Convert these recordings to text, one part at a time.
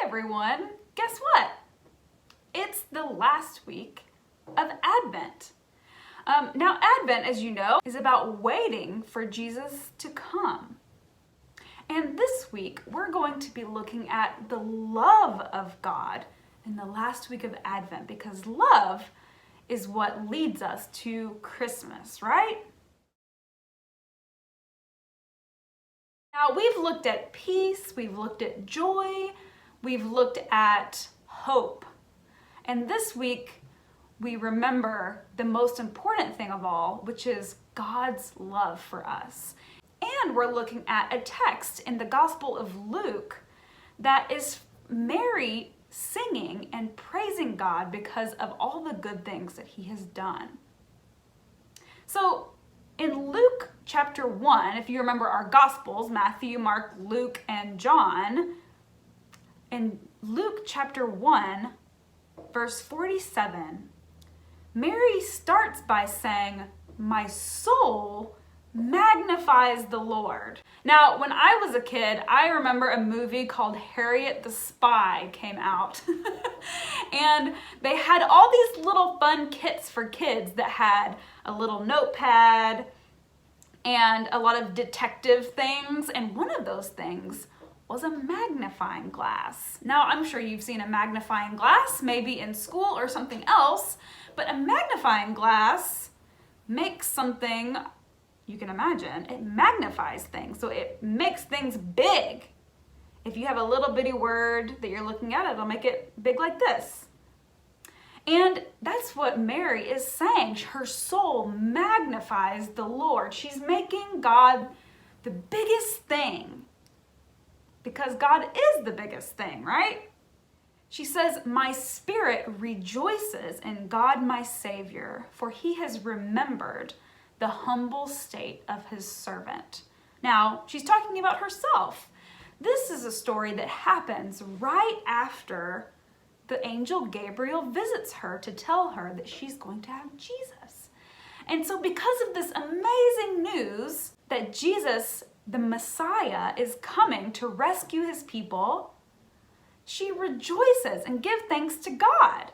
everyone, guess what? It's the last week of Advent. Now Advent, as you know, is about waiting for Jesus to come. And this week, we're going to be looking at the love of God in the last week of Advent, because love is what leads us to Christmas, right? Now, we've looked at peace, we've looked at joy, we've looked at hope. And this week, we remember the most important thing of all, which is God's love for us. And we're looking at a text in the Gospel of Luke that is Mary singing and praising God because of all the good things that he has done. So in Luke chapter 1, if you remember our Gospels, Matthew, Mark, Luke, and John, in Luke chapter 1, verse 47, Mary starts by saying, "My soul magnifies the Lord." Now, when I was a kid, I remember a movie called Harriet the Spy came out. And they had all these little fun kits for kids that had a little notepad and a lot of detective things. And one of those things was a magnifying glass. Now, I'm sure you've seen a magnifying glass, maybe in school or something else, but a magnifying glass makes something, you can imagine, it magnifies things. So it makes things big. If you have a little bitty word that you're looking at, it'll make it big like this. And that's what Mary is saying. Her soul magnifies the Lord. She's making God the biggest thing because God is the biggest thing, right? She says, "My spirit rejoices in God my Savior, for he has remembered the humble state of his servant." Now, she's talking about herself. This is a story that happens right after the angel Gabriel visits her to tell her that she's going to have Jesus. And so because of this amazing news that Jesus, the Messiah, is coming to rescue his people, she rejoices and gives thanks to God.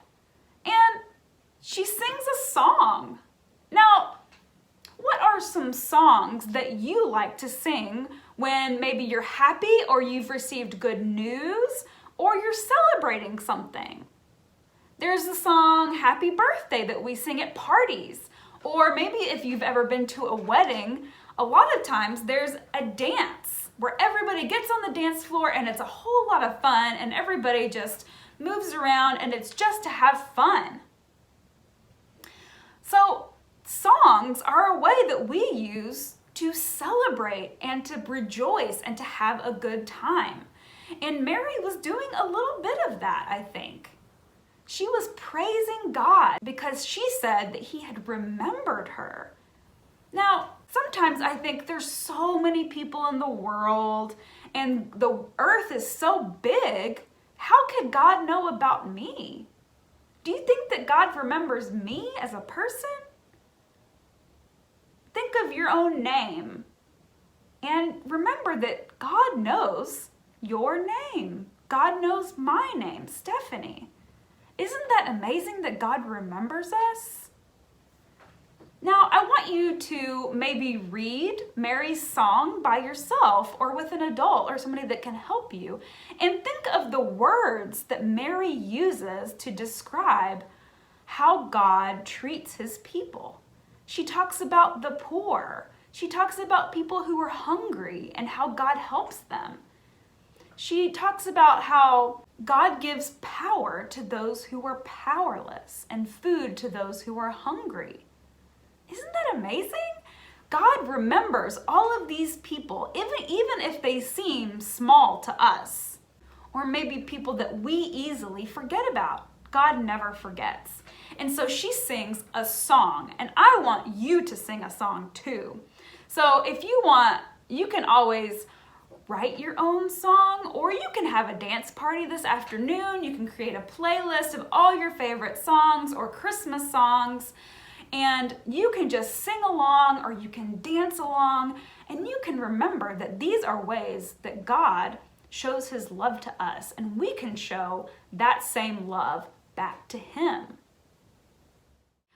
And she sings a song. Now, what are some songs that you like to sing when maybe you're happy or you've received good news or you're celebrating something? There's the song Happy Birthday that we sing at parties. Or maybe if you've ever been to a wedding, a lot of times there's a dance where everybody gets on the dance floor and it's a whole lot of fun and everybody just moves around and it's just to have fun. So songs are a way that we use to celebrate and to rejoice and to have a good time. And Mary was doing a little bit of that, I think. She was praising God because she said that he had remembered her. Now, sometimes I think there's so many people in the world and the earth is so big, how could God know about me? Do you think that God remembers me as a person? Think of your own name and remember that God knows your name. God knows my name, Stephanie. Isn't that amazing that God remembers us? Now, I want you to maybe read Mary's song by yourself or with an adult or somebody that can help you, and think of the words that Mary uses to describe how God treats his people. She talks about the poor. She talks about people who are hungry and how God helps them. She talks about how God gives power to those who are powerless and food to those who are hungry. Isn't that amazing? God remembers all of these people, even if they seem small to us, or maybe people that we easily forget about. God never forgets. And so she sings a song, and I want you to sing a song too. So if you want, you can always write your own song, or you can have a dance party this afternoon. You can create a playlist of all your favorite songs or Christmas songs, and you can just sing along or you can dance along, and you can remember that these are ways that God shows his love to us, and we can show that same love back to him.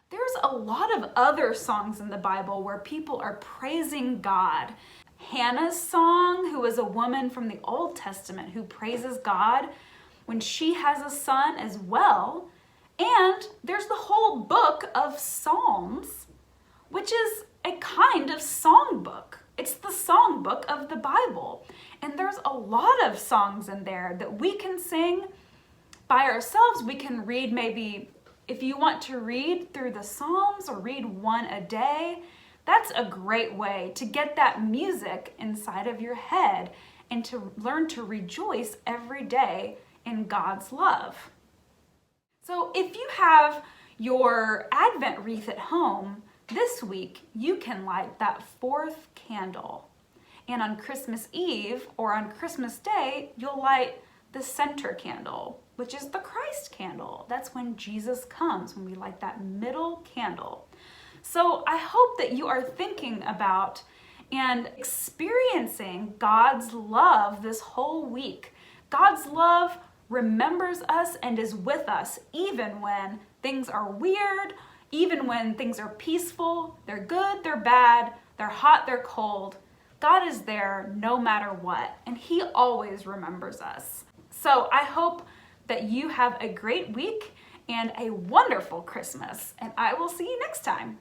There's a lot of other songs in the Bible where people are praising God. Hannah's song, who is a woman from the Old Testament who praises God when she has a son as well. And there's the whole book of Psalms, which is a kind of songbook. It's the songbook of the Bible. And there's a lot of songs in there that we can sing by ourselves. We can read, maybe if you want to read through the Psalms or read one a day, that's a great way to get that music inside of your head and to learn to rejoice every day in God's love. So if you have your Advent wreath at home, this week you can light that fourth candle. And on Christmas Eve or on Christmas Day, you'll light the center candle, which is the Christ candle. That's when Jesus comes, when we light that middle candle. So I hope that you are thinking about and experiencing God's love this whole week. God's love remembers us and is with us even when things are weird, even when things are peaceful, they're good, they're bad, they're hot, they're cold. God is there no matter what, and he always remembers us. So I hope that you have a great week and a wonderful Christmas, and I will see you next time.